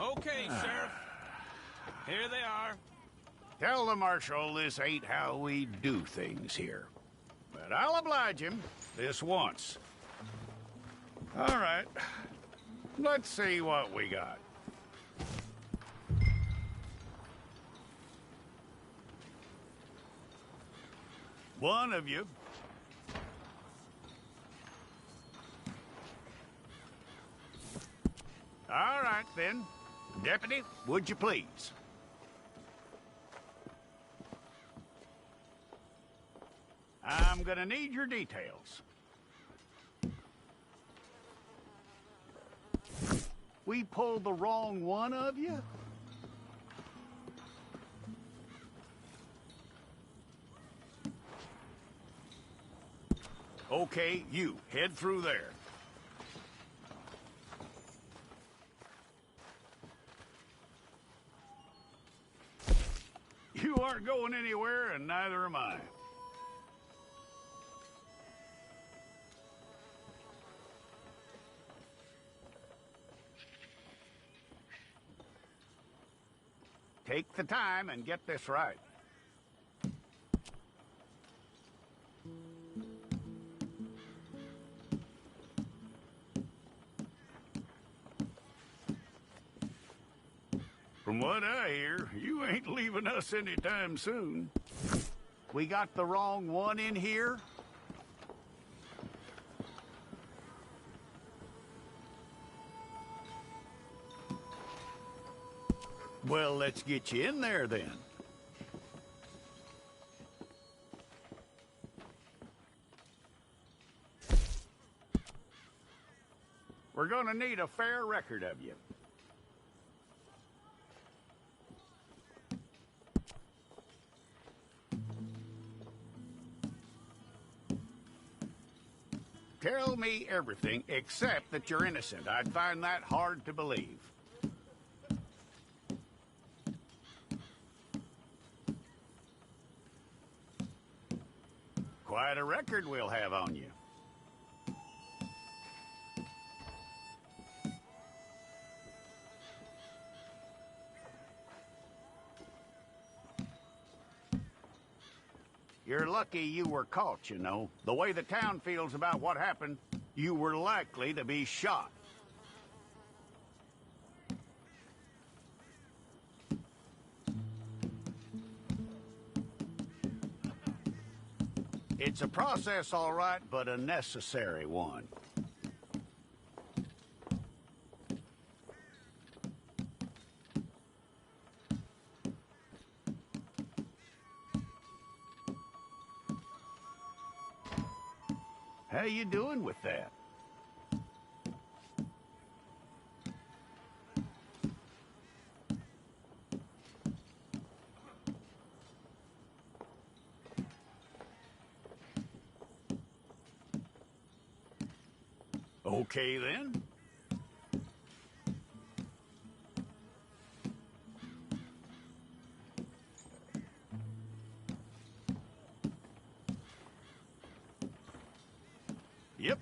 Okay, Sheriff. Here they are. Tell the Marshal this ain't how we do things here. But I'll oblige him this once. All right. Let's see what we got. One of you. All right, then. Deputy, would you please? I'm gonna need your details. We pulled the wrong one of you? Okay, you, head through there. You aren't going anywhere, and neither am I. Take the time and get this right. From what I hear, you ain't leaving us anytime soon. We got the wrong one in here? Well, let's get you in there then. We're gonna need a fair record of you. Tell me everything except that you're innocent. I'd find that hard to believe. Quite a record we'll have on you. You're lucky you were caught, you know. The way the town feels about what happened, you were likely to be shot. It's a process, all right, but a necessary one. How you doing with that? Okay, then. Yep.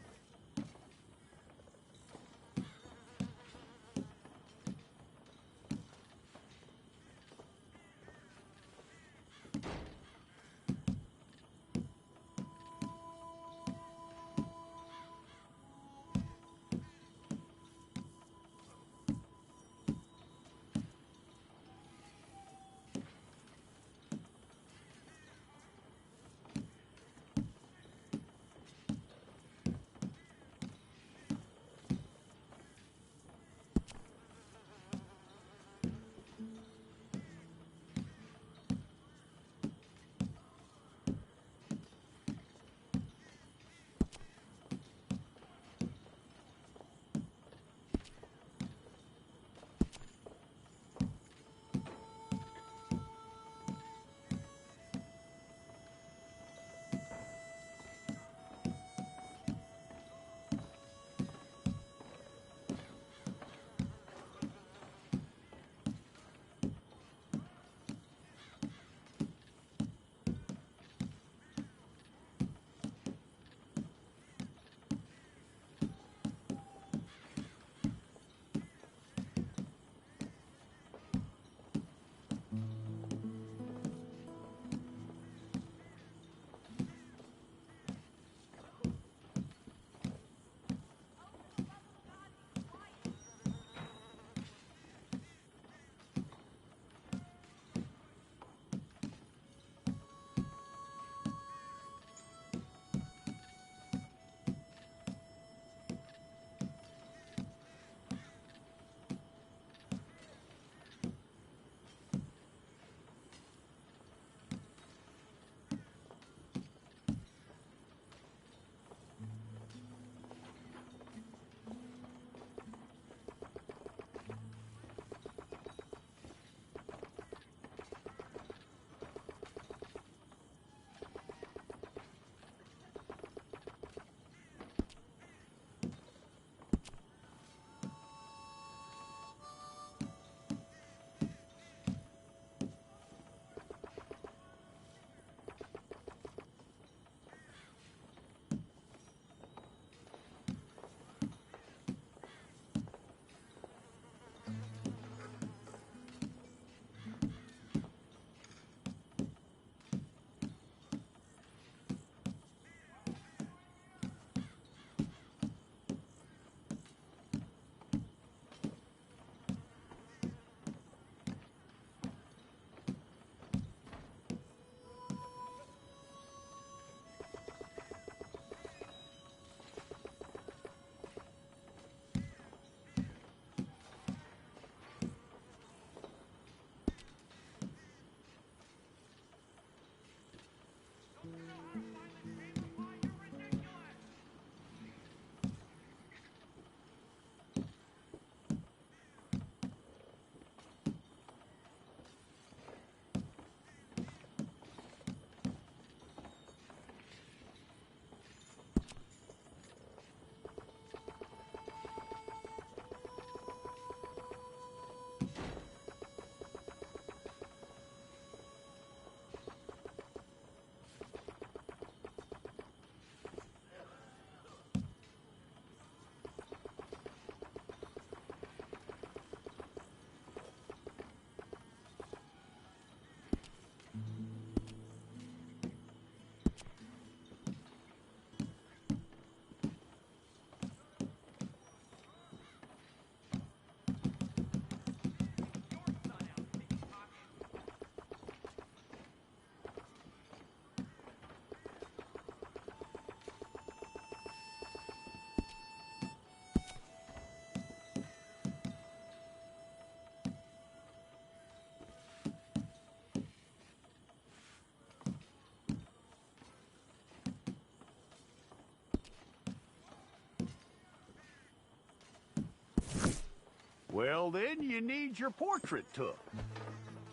Well, then you need your portrait took.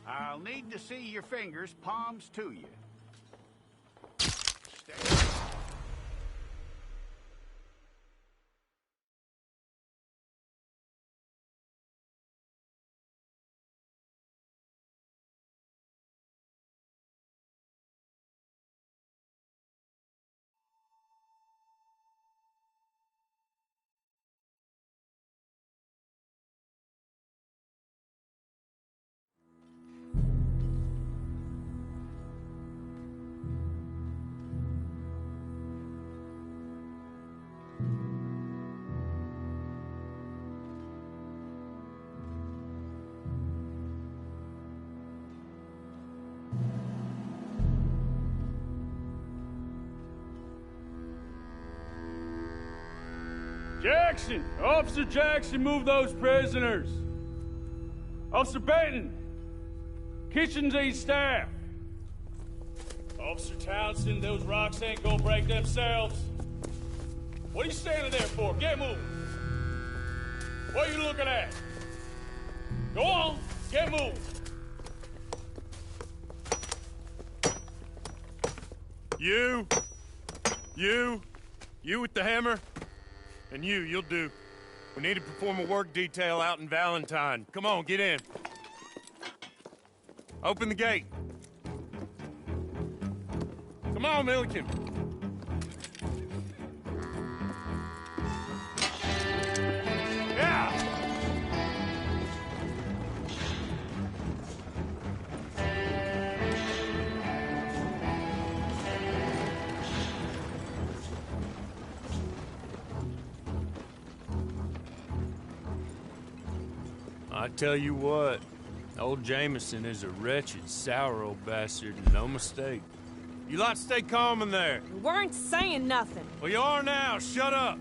I'll need to see your fingers, palms to you. Stay. Jackson! Officer Jackson, move those prisoners! Officer Benton! Kitchens aid staff! Officer Townsend, those rocks ain't gonna break themselves. What are you standing there for? Get moving! What are you looking at? Go on, get moving! You with the hammer? And you'll do. We need to perform a work detail out in Valentine. Come on, get in. Open the gate. Come on, Milliken. Yeah! I tell you what, old Jameson is a wretched, sour old bastard, and no mistake. You lot stay calm in there. We weren't saying nothing. Well, you are now. Shut up.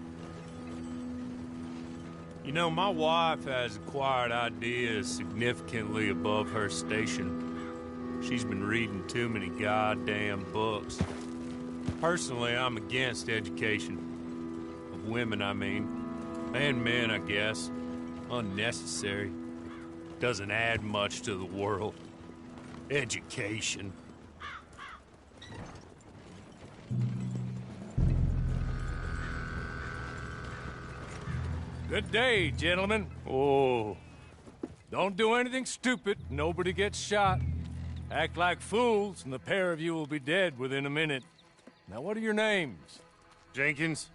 You know, my wife has acquired ideas significantly above her station. She's been reading too many goddamn books. Personally, I'm against education. Of women, I mean. And men, I guess. Unnecessary. Doesn't add much to the world. Education. Good day, gentlemen. Oh. Don't do anything stupid. Nobody gets shot. Act like fools, and the pair of you will be dead within a minute. Now, what are your names? Jenkins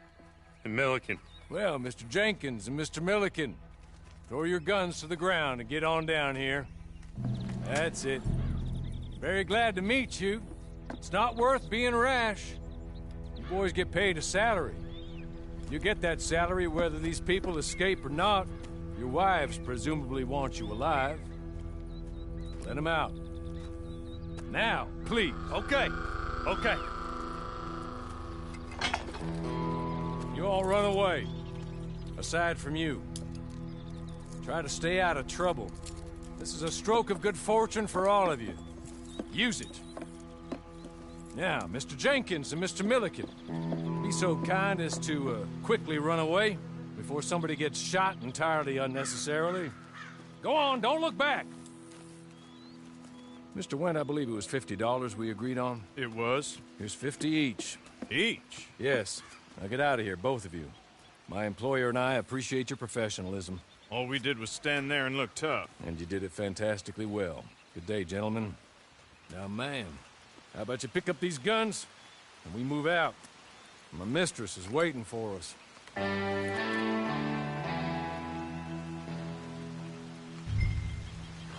and Milliken. Well, Mr. Jenkins and Mr. Milliken, throw your guns to the ground and get on down here. That's it. Very glad to meet you. It's not worth being rash. You boys get paid a salary. You get that salary whether these people escape or not. Your wives presumably want you alive. Let them out. Now, please. Okay. You all run away. Aside from you. Try to stay out of trouble. This is a stroke of good fortune for all of you. Use it. Now, Mr. Jenkins and Mr. Milliken, be so kind as to quickly run away before somebody gets shot entirely unnecessarily. Go on, don't look back. Mr. Wendt, I believe it was $50 we agreed on. It was. Here's 50 each. Each? Yes. Now get out of here, both of you. My employer and I appreciate your professionalism. All we did was stand there and look tough. And you did it fantastically well. Good day, gentlemen. Now, ma'am, how about you pick up these guns and we move out? My mistress is waiting for us.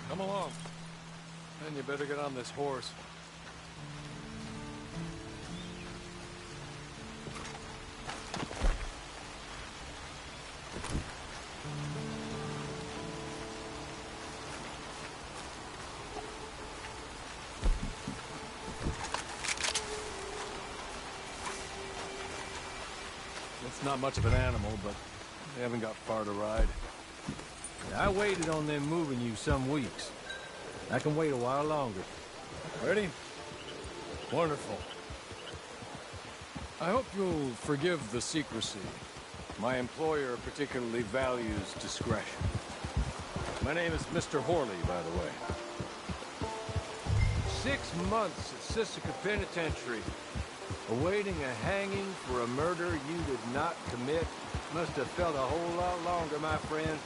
Come along. And you better get on this horse. It's not much of an animal, but they haven't got far to ride. I waited on them moving you some weeks. I can wait a while longer. Ready? Wonderful. I hope you'll forgive the secrecy. My employer particularly values discretion. My name is Mr. Horley, by the way. 6 months at Sissica Penitentiary, awaiting a hanging for a murder you did not commit. Must have felt a whole lot longer, my friend.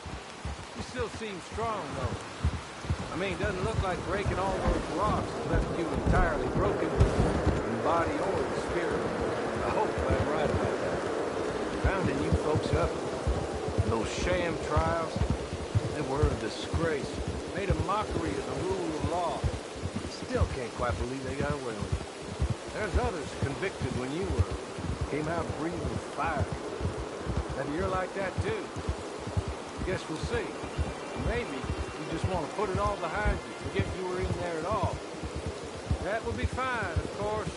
You still seem strong, though. I mean, doesn't look like breaking all those rocks has left you entirely broken, in body or in spirit. I hope I'm right about that. Rounding you folks up, those sham trials, they were a disgrace. Made a mockery of the rule of law. Still can't quite believe they got away with it. There's others convicted when you were. Came out breathing fire. Maybe you're like that too. Guess we'll see. Maybe you just want to put it all behind you, forget you were in there at all. That will be fine, of course.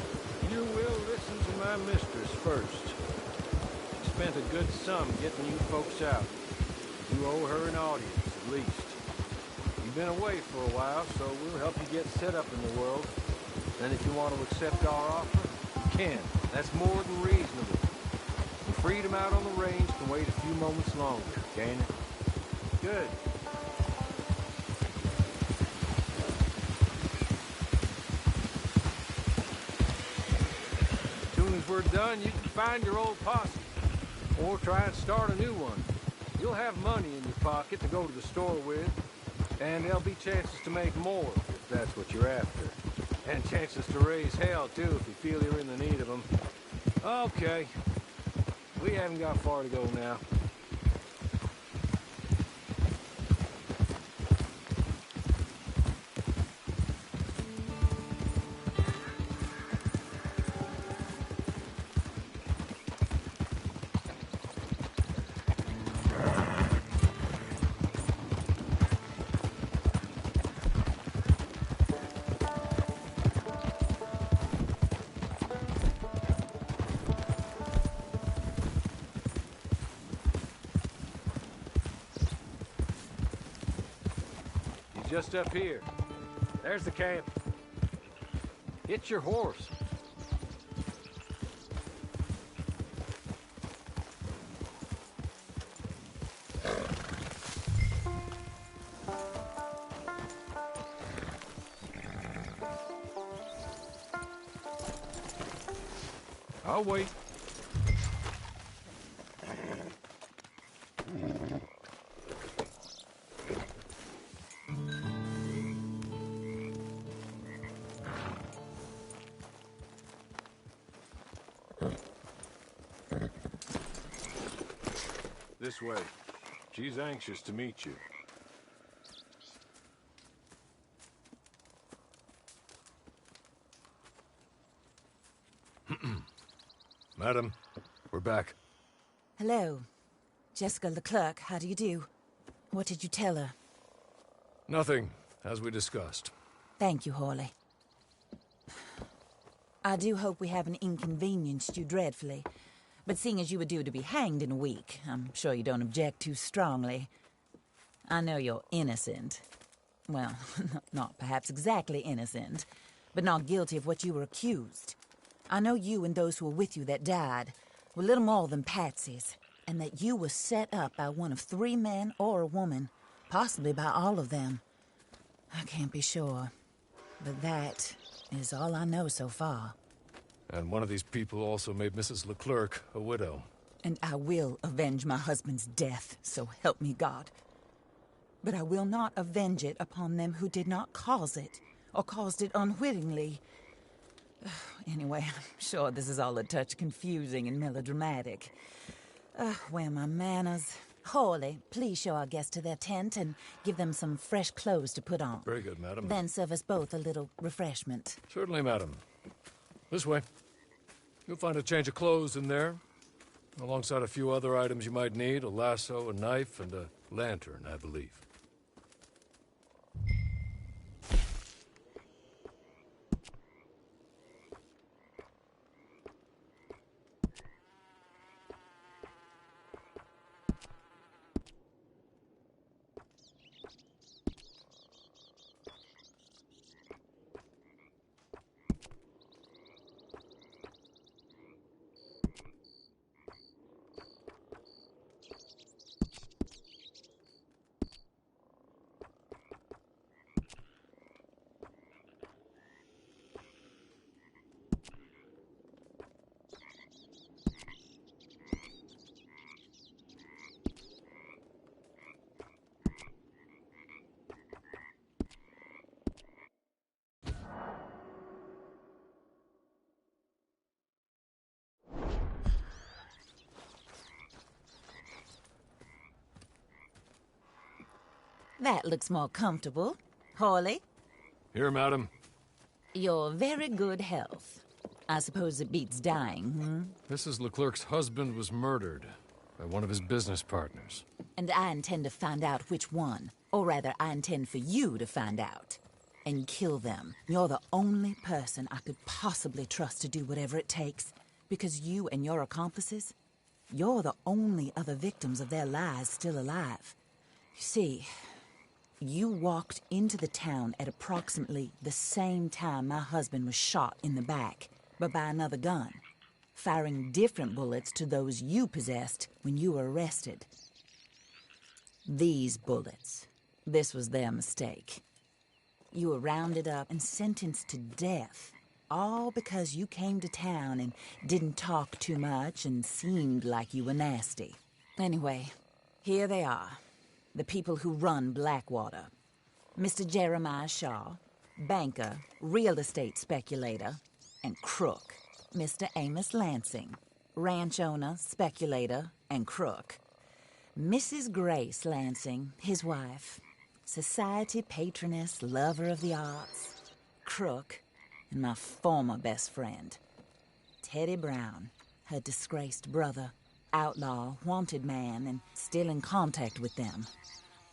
You will listen to my mistress first. Spent a good sum getting you folks out. You owe her an audience, at least. You've been away for a while, so we'll help you get set up in the world. And if you want to accept our offer, you can. That's more than reasonable. And freedom out on the range can wait a few moments longer, can't it? Good. As soon as we're done, you can find your old posse. Or try and start a new one. You'll have money in your pocket to go to the store with. And there'll be chances to make more, if that's what you're after. And chances to raise hell, too, if you feel you're in the need of them. Okay. We haven't got far to go now. Just up here. There's the camp. Get your horse. I'll wait. This way. She's anxious to meet you. Madam, we're back. Hello. Jessica Leclerc, how do you do? What did you tell her? Nothing, as we discussed. Thank you, Horley. I do hope we haven't inconvenienced you dreadfully. But seeing as you were due to be hanged in a week, I'm sure you don't object too strongly. I know you're innocent. Well, not perhaps exactly innocent, but not guilty of what you were accused. I know you and those who were with you that died were little more than patsies, and that you were set up by one of 3 men or a woman, possibly by all of them. I can't be sure, but that is all I know so far. And one of these people also made Mrs. Leclerc a widow. And I will avenge my husband's death, so help me God. But I will not avenge it upon them who did not cause it, or caused it unwittingly. Anyway, I'm sure this is all a touch confusing and melodramatic. Where are my manners? Horley, please show our guests to their tent and give them some fresh clothes to put on. Very good, madam. Then serve us both a little refreshment. Certainly, madam. This way. You'll find a change of clothes in there, alongside a few other items you might need, a lasso, a knife, and a lantern, I believe. That looks more comfortable. Hawley, Here, madam. your very good health. I suppose it beats dying, Mrs. Leclerc's husband was murdered by one of his business partners. And I intend to find out which one. Or rather, I intend for you to find out. And kill them. You're the only person I could possibly trust to do whatever it takes. Because you and your accomplices, you're the only other victims of their lies still alive. You see, you walked into the town at approximately the same time my husband was shot in the back, but by another gun, firing different bullets to those you possessed when you were arrested. These bullets, this was their mistake. You were rounded up and sentenced to death, all because you came to town and didn't talk too much and seemed like you were nasty. Anyway, here they are, the people who run Blackwater. Mr. Jeremiah Shaw, banker, real estate speculator, and crook. Mr. Amos Lansing, ranch owner, speculator, and crook. Mrs. Grace Lansing, his wife, society patroness, lover of the arts, crook, and my former best friend. Teddy Brown, her disgraced brother, outlaw, wanted man, and still in contact with them.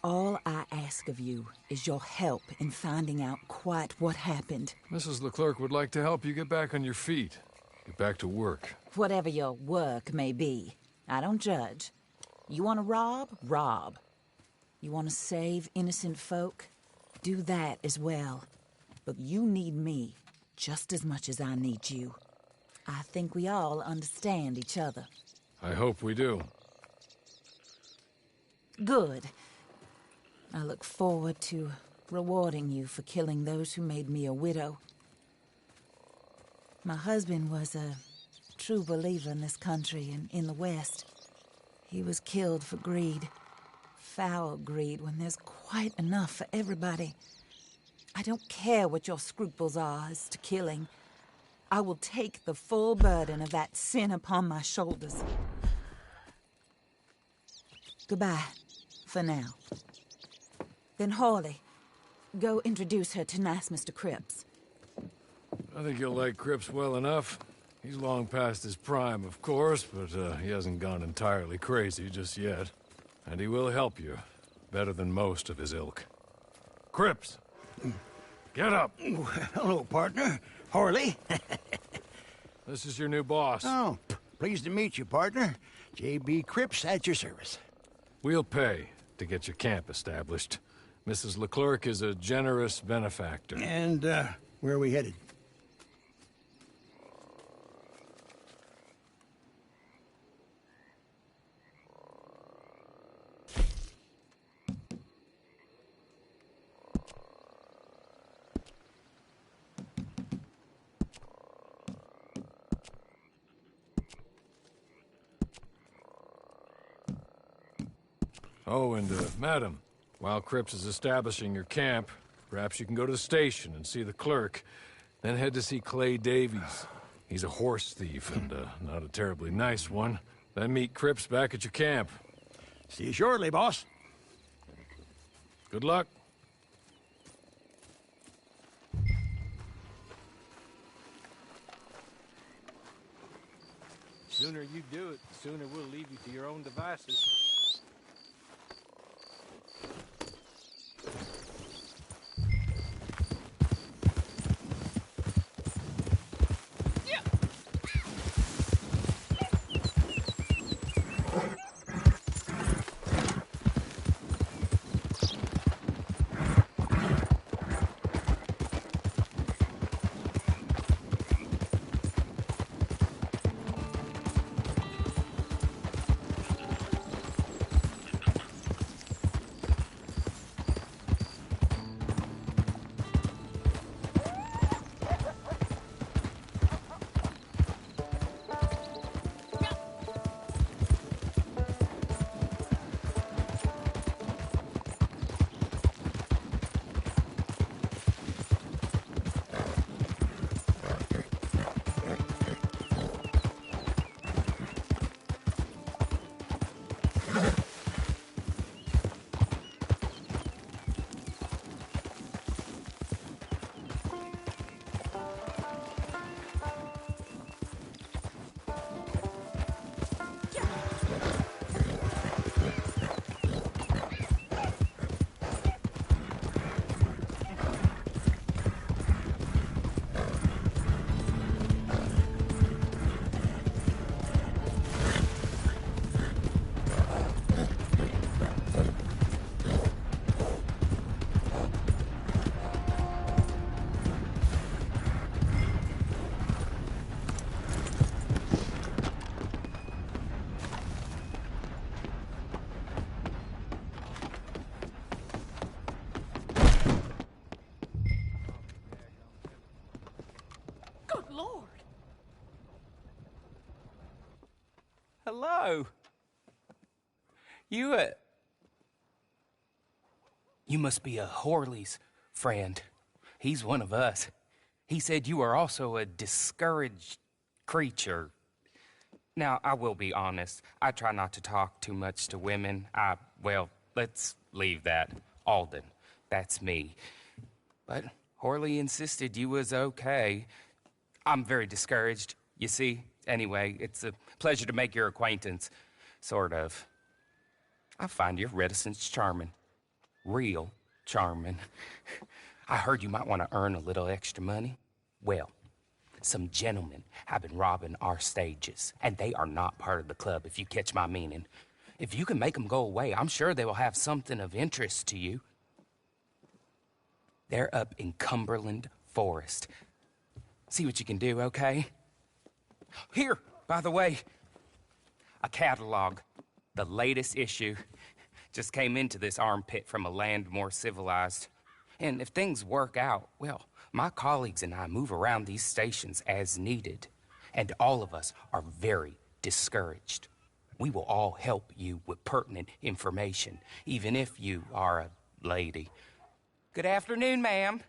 All I ask of you is your help in finding out quite what happened. Mrs. Leclerc would like to help you get back on your feet. Get back to work. Whatever your work may be, I don't judge. You want to rob? Rob. You want to save innocent folk? Do that as well. But you need me just as much as I need you. I think we all understand each other. I hope we do. Good. I look forward to rewarding you for killing those who made me a widow. My husband was a true believer in this country and in the West. He was killed for greed. Foul greed when there's quite enough for everybody. I don't care what your scruples are as to killing. I will take the full burden of that sin upon my shoulders. Goodbye, for now. Then Hawley, go introduce her to nice Mr. Cripps. I think you'll like Cripps well enough. He's long past his prime, of course, but he hasn't gone entirely crazy just yet. And he will help you, better than most of his ilk. Cripps! Get up! Hello, partner. Hawley. This is your new boss. Oh, pleased to meet you, partner. J.B. Cripps at your service. We'll pay to get your camp established. Mrs. Leclerc is a generous benefactor. And, where are we headed? Oh, and, madam, while Cripps is establishing your camp, perhaps you can go to the station and see the clerk, then head to see Clay Davies. He's a horse thief, and, not a terribly nice one. Then meet Cripps back at your camp. See you shortly, boss. Good luck. Sooner you do it, the sooner we'll leave you to your own devices. hello. You must be a Horley's friend. He's one of us. He said you are also a discouraged creature. Now, I will be honest. I try not to talk too much to women. Well, let's leave that. Alden, that's me. But Horley insisted you was okay. I'm very discouraged, you see. Anyway, it's a pleasure to make your acquaintance. Sort of. I find your reticence charming. Real charming. I heard you might want to earn a little extra money. Well, some gentlemen have been robbing our stages, and they are not part of the club, if you catch my meaning. If you can make them go away, I'm sure they will have something of interest to you. They're up in Cumberland Forest. See what you can do, okay? Here, by the way, a catalog. The latest issue just came into this armpit from a land more civilized. And if things work out, well, my colleagues and I move around these stations as needed. And all of us are very discouraged. We will all help you with pertinent information, even if you are a lady. Good afternoon, ma'am.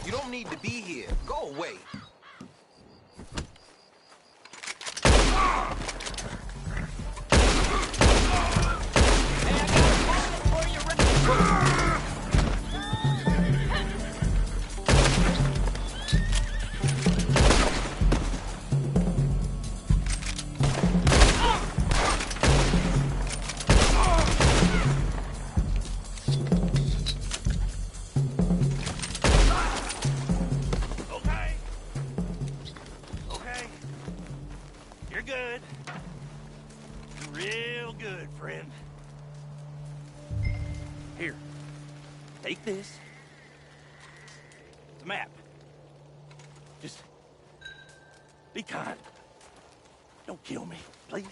You don't need to be here. Go away. Take this. The map. Just be kind. Don't kill me, please.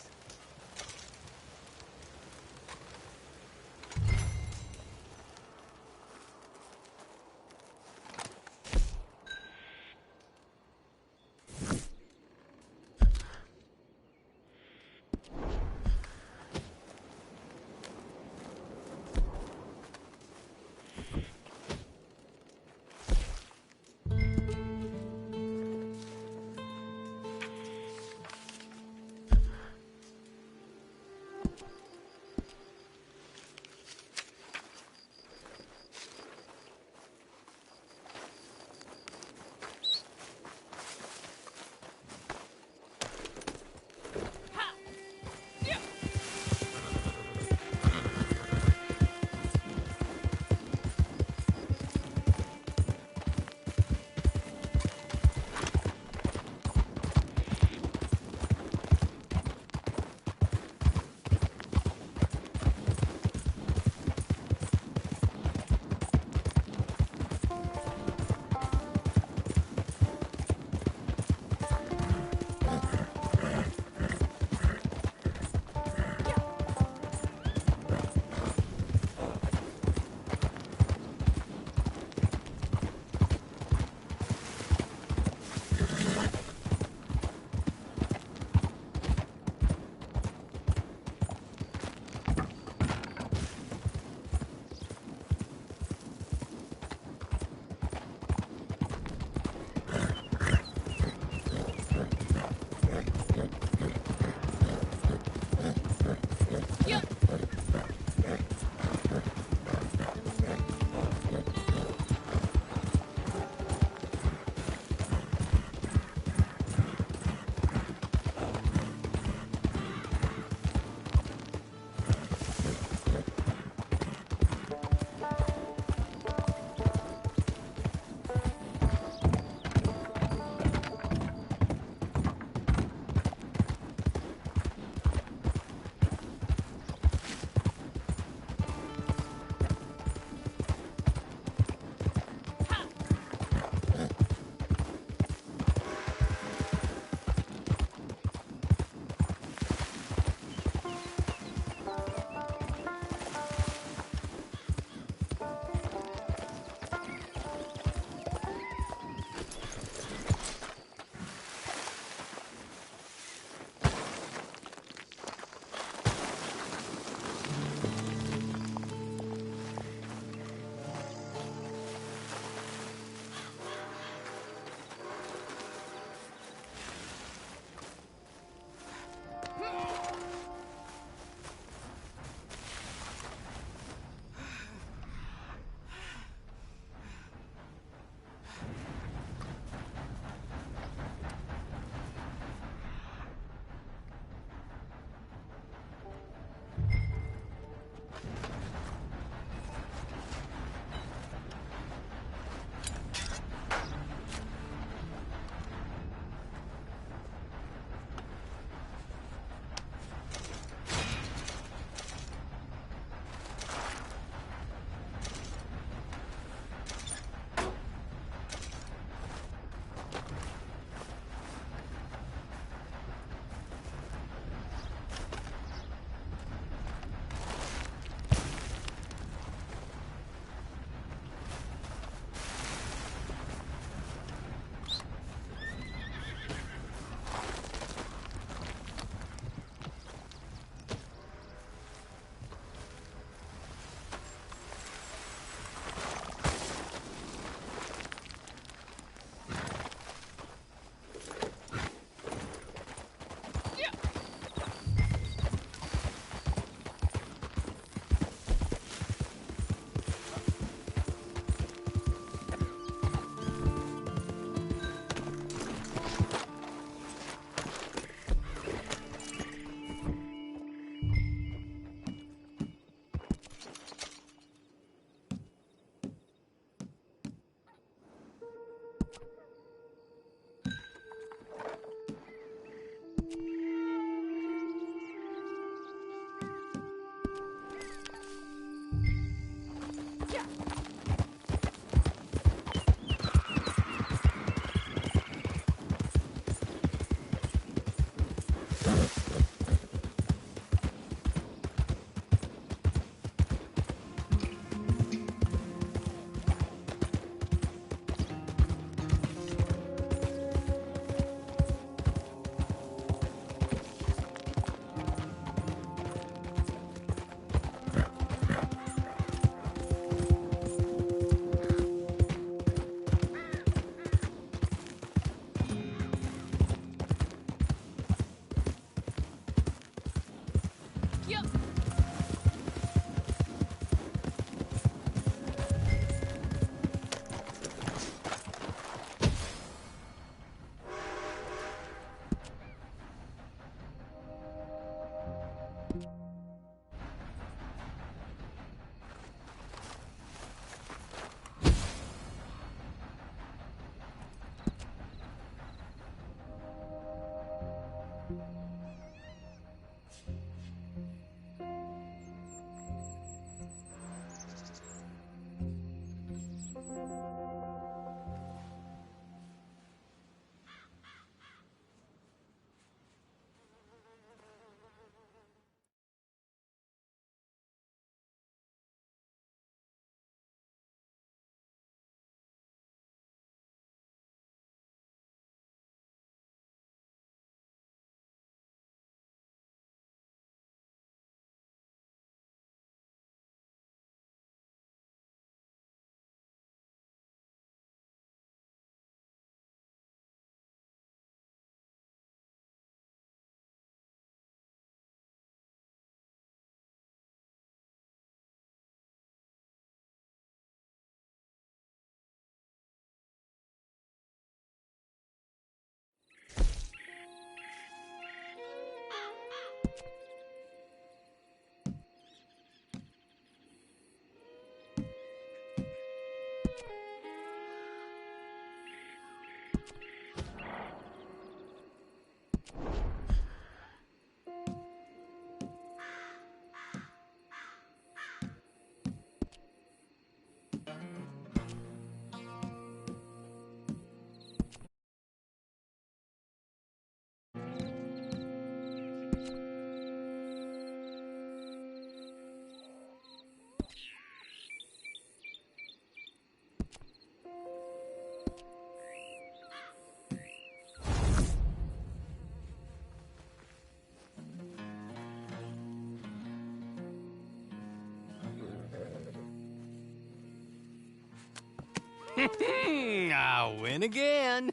I win again.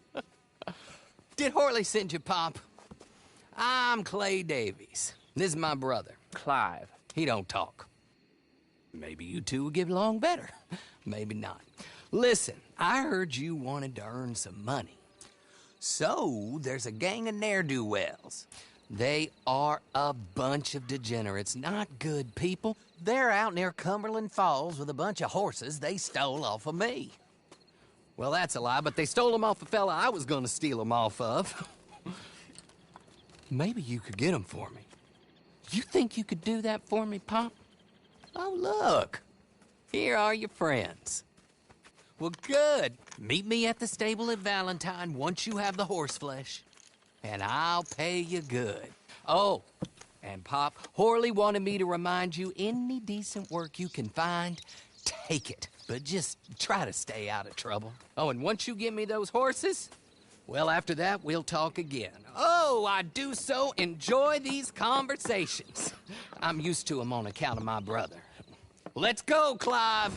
Did Horley send you, Pop? I'm Clay Davies. This is my brother, Clive. He don't talk. Maybe you two will get along better. Maybe not. Listen, I heard you wanted to earn some money. So, there's a gang of ne'er-do-wells. They are a bunch of degenerates, not good people. They're out near Cumberland Falls with a bunch of horses they stole off of me. Well, that's a lie, but they stole them off a fella I was gonna steal them off of. Maybe you could get them for me. You think you could do that for me, Pop? Oh, look. Here are your friends. Well, good. Meet me at the stable at Valentine once you have the horse flesh. And I'll pay you good. Oh, and Pop, Horley wanted me to remind you, any decent work you can find, take it. But just try to stay out of trouble. Oh, and once you give me those horses, well, after that, we'll talk again. Oh, I do so enjoy these conversations. I'm used to them on account of my brother. Let's go, Clive.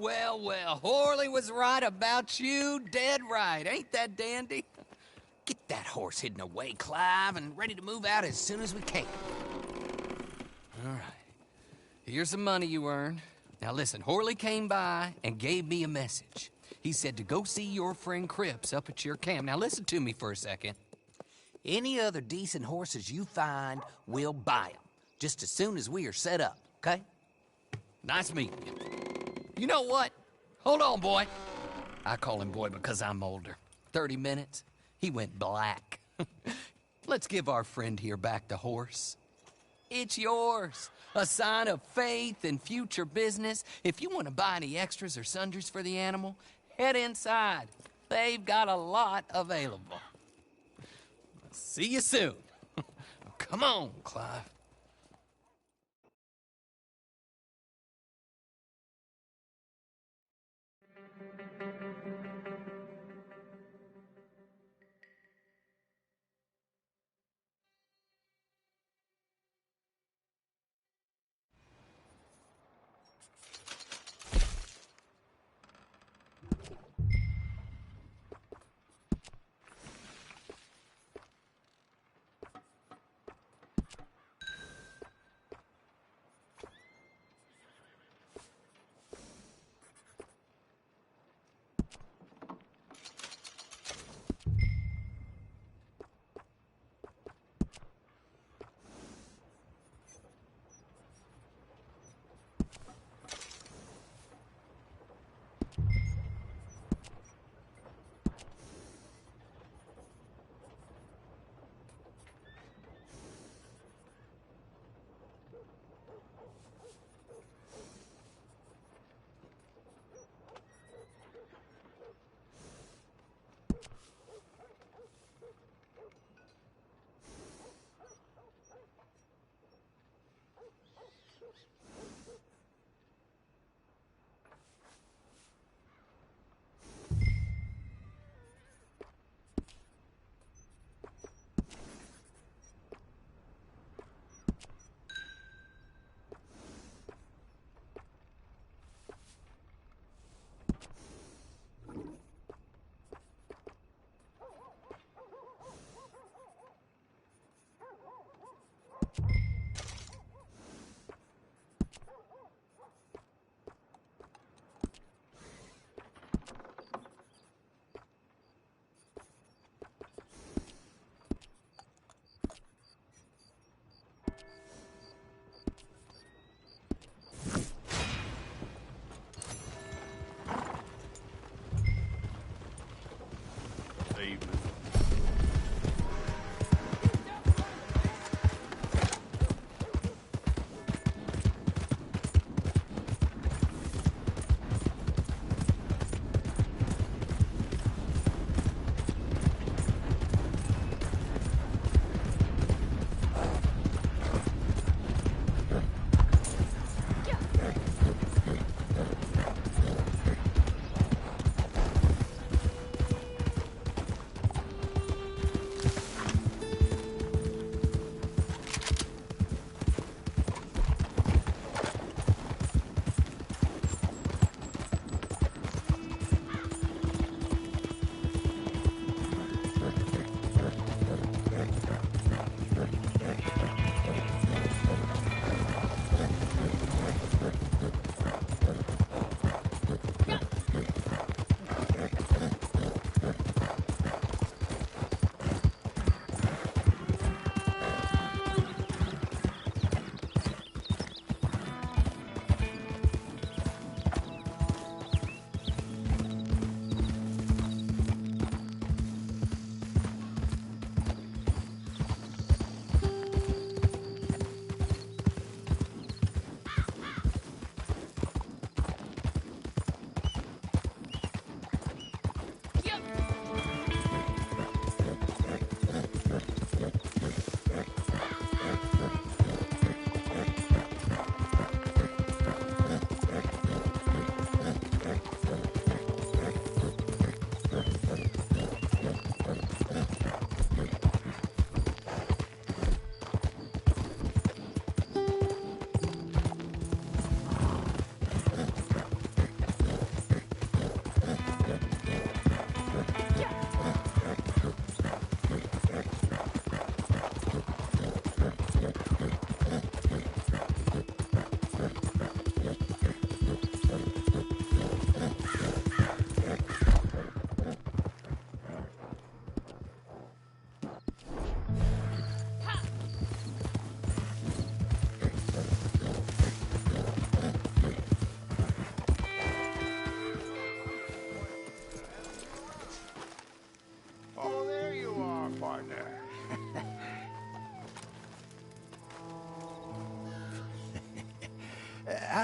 well, well. Horley was right about you, dead right. Ain't that dandy? Get that horse hidden away, Clive, and ready to move out as soon as we can. All right. Here's the money you earned. Now listen, Horley came by and gave me a message. He said to go see your friend Cripps up at your camp. Now listen to me for a second. Any other decent horses you find, we'll buy them. Just as soon as we are set up, okay? Nice meeting you. You know what? Hold on, boy. I call him boy because I'm older. 30 minutes, he went black. Let's give our friend here back the horse. It's yours. A sign of faith and future business. If you want to buy any extras or sundries for the animal, head inside. They've got a lot available. See you soon. Come on, Clive.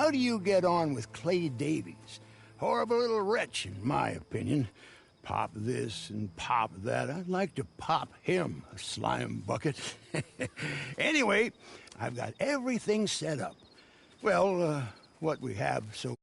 how do you get on with Clay Davies? Horrible little wretch, in my opinion. Pop this and pop that. I'd like to pop him, a slime bucket. Anyway, I've got everything set up. Well, what we have so